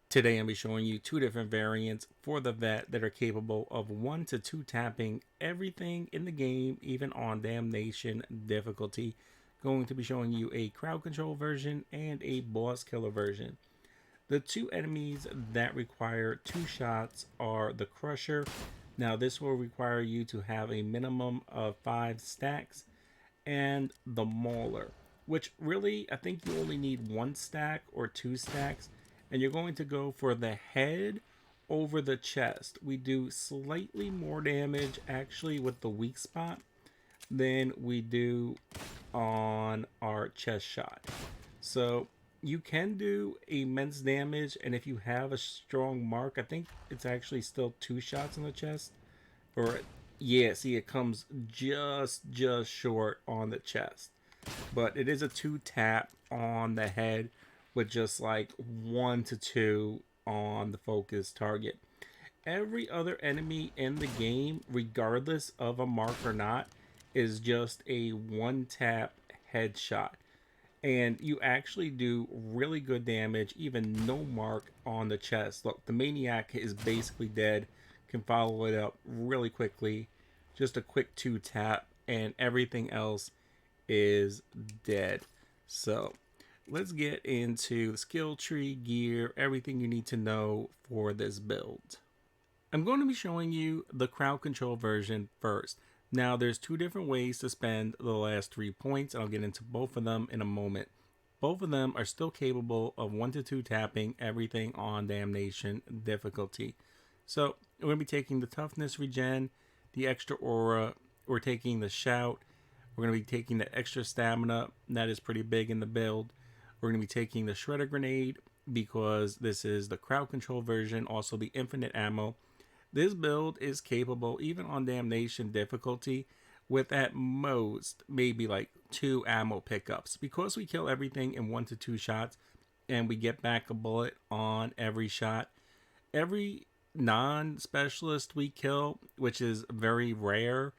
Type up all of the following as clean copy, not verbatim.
Today I'll be showing you two different variants for the vet that are capable of 1 to 2 tapping everything in the game, even on Damnation difficulty. Going to be showing you a crowd control version and a boss killer version. The two enemies that require 2 shots are the Crusher. Now this will require you to have a minimum of 5 stacks, and the Mauler, which really I think you only need 1 stack or 2 stacks, and you're going to go for the head over the chest. We do slightly more damage actually with the weak spot than we do on our chest shot. So you can do immense damage, and if you have a strong mark, I think it's actually still 2 shots in the chest. Or yeah, see, it comes just short on the chest, but it is a 2 tap on the head with just like 1 to 2 on the focus target. Every other enemy in the game, regardless of a mark or not, is just a 1 tap headshot, and you actually do really good damage, even no mark on the chest. Look, the Maniac is basically dead, can follow it up really quickly, just a quick 2 tap, and everything else is dead. So let's get into the skill tree, gear, everything you need to know for this build. I'm going to be showing you the crowd control version first. Now there's 2 different ways to spend the last 3 points, and I'll get into both of them in a moment. Both of them are still capable of 1 to 2 tapping everything on Damnation difficulty. So we're going to be taking the toughness regen, the extra aura, we're taking the shout, we're going to be taking the extra stamina, that is pretty big in the build. We're going to be taking the shredder grenade because this is the crowd control version, also the infinite ammo. This build is capable, even on Damnation difficulty, with at most maybe like 2 ammo pickups. Because we kill everything in 1 to 2 shots and we get back a bullet on every shot, every non-specialist we kill, which is very rare,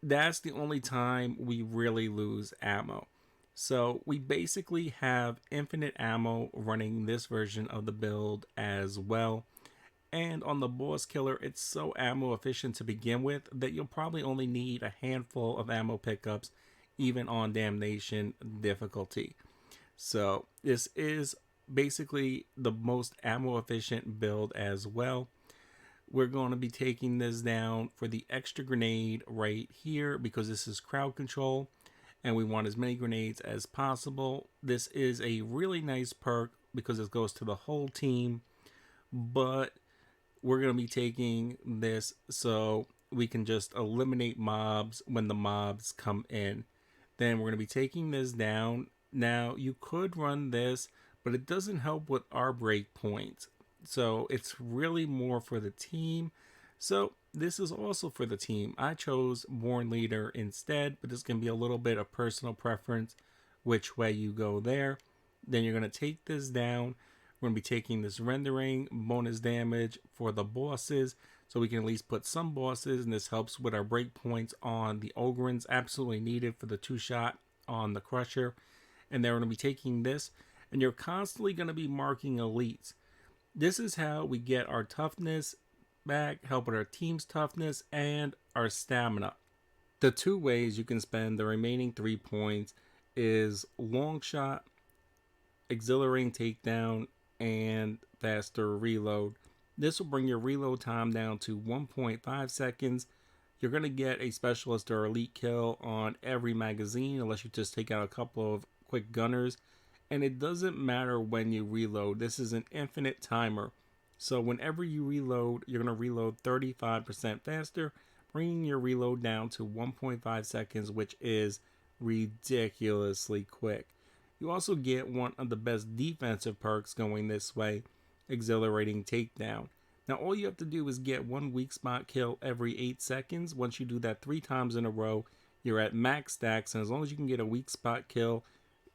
that's the only time we really lose ammo. So we basically have infinite ammo running this version of the build as well. And on the boss killer, it's so ammo efficient to begin with that you'll probably only need a handful of ammo pickups, even on Damnation difficulty. So this is basically the most ammo efficient build as well. We're going to be taking this down for the extra grenade right here because this is crowd control and we want as many grenades as possible. This is a really nice perk because it goes to the whole team, but we're going to be taking this so we can just eliminate mobs when the mobs come in. Then we're going to be taking this down. Now you could run this, but it doesn't help with our break points. So it's really more for the team. So this is also for the team. I chose Born Leader instead, but this can be a little bit of personal preference which way you go there. Then you're going to take this down. We're going to be taking this rendering bonus damage for the bosses, so we can at least put some bosses, and this helps with our breakpoints on the Ogrins, absolutely needed for the 2 shot on the Crusher. And then we're going to be taking this, and you're constantly going to be marking elites. This is how we get our toughness back, help with our team's toughness and our stamina. The 2 ways you can spend the remaining 3 points is long shot, exhilarating takedown, and faster reload. This will bring your reload time down to 1.5 seconds. You're going to get a specialist or elite kill on every magazine unless you just take out a couple of quick gunners. And it doesn't matter when you reload. This is an infinite timer. So whenever you reload, you're going to reload 35% faster, bringing your reload down to 1.5 seconds, which is ridiculously quick. You also get one of the best defensive perks going this way, exhilarating takedown. Now all you have to do is get 1 weak spot kill every 8 seconds. Once you do that 3 times in a row, you're at max stacks, and as long as you can get a weak spot kill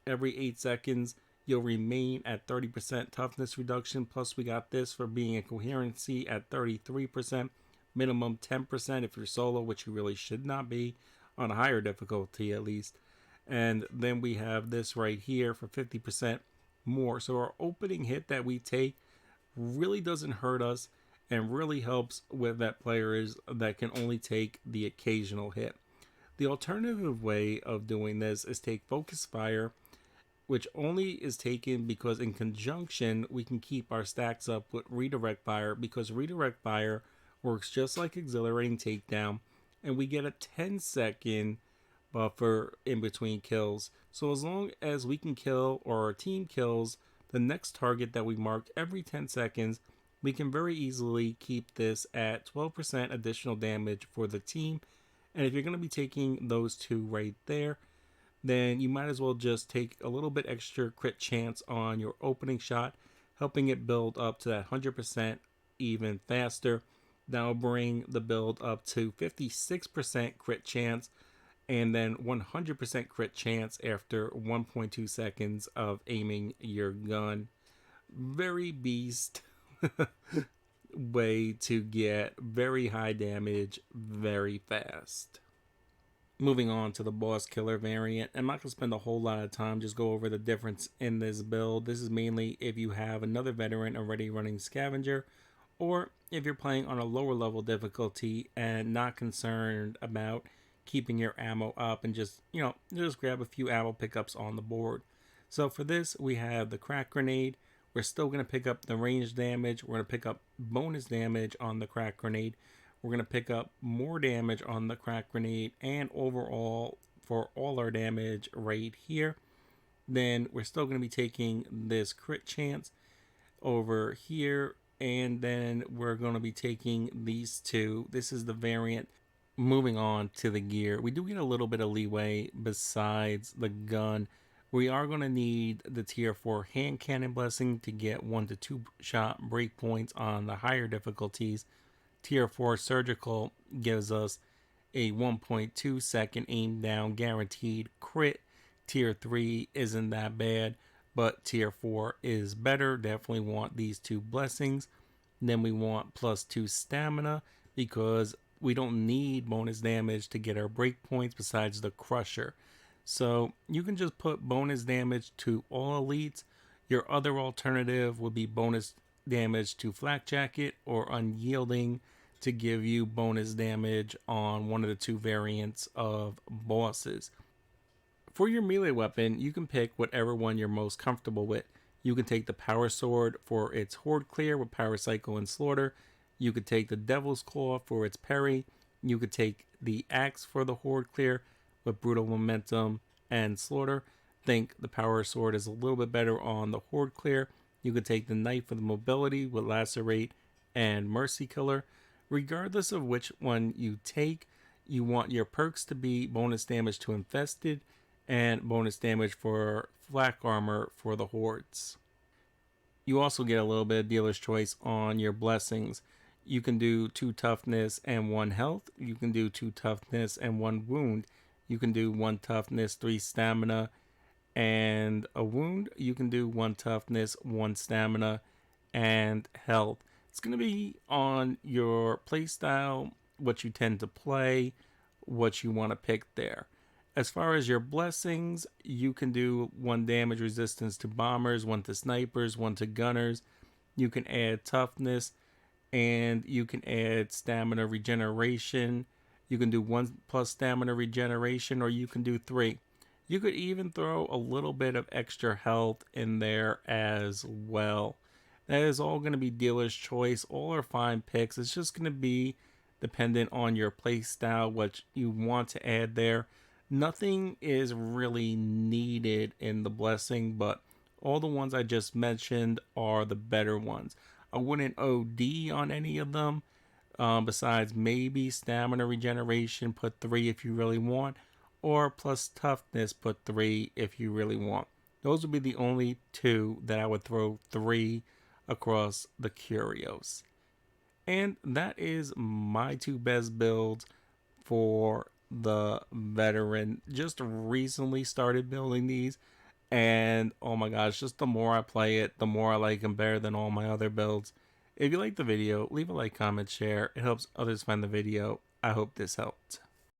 every 8 seconds, you'll remain at 30% toughness reduction. Plus we got this for being in coherency at 33%, minimum 10% if you're solo, which you really should not be on a higher difficulty at least. And then we have this right here for 50% more. So our opening hit that we take really doesn't hurt us and really helps with vet players that can only take the occasional hit. The alternative way of doing this is take Focus Fire, which only is taken because in conjunction we can keep our stacks up with Redirect Fire, because Redirect Fire works just like Exhilarating Takedown, and we get a 10-second buffer in between kills. So as long as we can kill, or our team kills, the next target that we mark every 10 seconds, we can very easily keep this at 12% additional damage for the team. And if you're going to be taking those two right there, then you might as well just take a little bit extra crit chance on your opening shot, helping it build up to that 100% even faster. That'll bring the build up to 56% crit chance, and then 100% crit chance after 1.2 seconds of aiming your gun. Very beast way to get very high damage very fast. Moving on to the boss killer variant, I'm not going to spend a whole lot of time, just go over the difference in this build. This is mainly if you have another veteran already running scavenger, or if you're playing on a lower level difficulty and not concerned about keeping your ammo up and just grab a few ammo pickups on the board. So for this, we have the crack grenade. We're still going to pick up the range damage. We're going to pick up bonus damage on the crack grenade. We're going to pick up more damage on the crack grenade, and overall for all our damage right here. Then we're still going to be taking this crit chance over here, and then we're going to be taking these two. This is the variant. Moving on to the gear, we do get a little bit of leeway besides the gun. We are going to need the tier 4 hand cannon blessing to get 1 to 2 shot breakpoints on the higher difficulties. Tier 4 surgical gives us a 1.2 second aim down guaranteed crit. Tier 3 isn't that bad, but tier 4 is better. Definitely want these two blessings. Then we want +2 stamina, because we don't need bonus damage to get our breakpoints besides the crusher. So you can just put bonus damage to all elites. Your other alternative would be bonus damage to flak jacket or unyielding to give you bonus damage on one of the two variants of bosses. For your melee weapon, you can pick whatever one you're most comfortable with. You can take the power sword for its horde clear with power cycle and slaughter. You could take the devil's claw for its parry. You could take the axe for the horde clear with brutal momentum and slaughter. Think the power sword is a little bit better on the horde clear. You could take the knife for the mobility with lacerate and mercy killer. Regardless of which one you take, you want your perks to be bonus damage to infested and bonus damage for flak armor for the hordes. You also get a little bit of dealer's choice on your blessings. You can do 2 toughness and 1 health. You can do 2 toughness and 1 wound. You can do 1 toughness, 3 stamina, and a wound. You can do 1 toughness, 1 stamina, and health. It's going to be on your playstyle, what you tend to play, what you want to pick there. As far as your blessings, you can do 1 damage resistance to bombers, 1 to snipers, 1 to gunners. You can add toughness, and you can add stamina regeneration. You can do 1+ stamina regeneration, or you can do 3. You could even throw a little bit of extra health in there as well. That is all going to be dealer's choice. All are fine picks. It's just going to be dependent on your play style, what you want to add there. Nothing is really needed in the blessing, but all the ones I just mentioned are the better ones. I wouldn't OD on any of them, besides maybe stamina regeneration, put 3 if you really want, or plus toughness, put 3 if you really want. Those would be the only 2 that I would throw 3 across the curios. And that is my 2 best builds for the veteran. Just recently started building these, and oh my gosh, just the more I play it, the more I like them better than all my other builds. If you like the video, leave a like, comment, share. It helps others find the video. I hope this helped.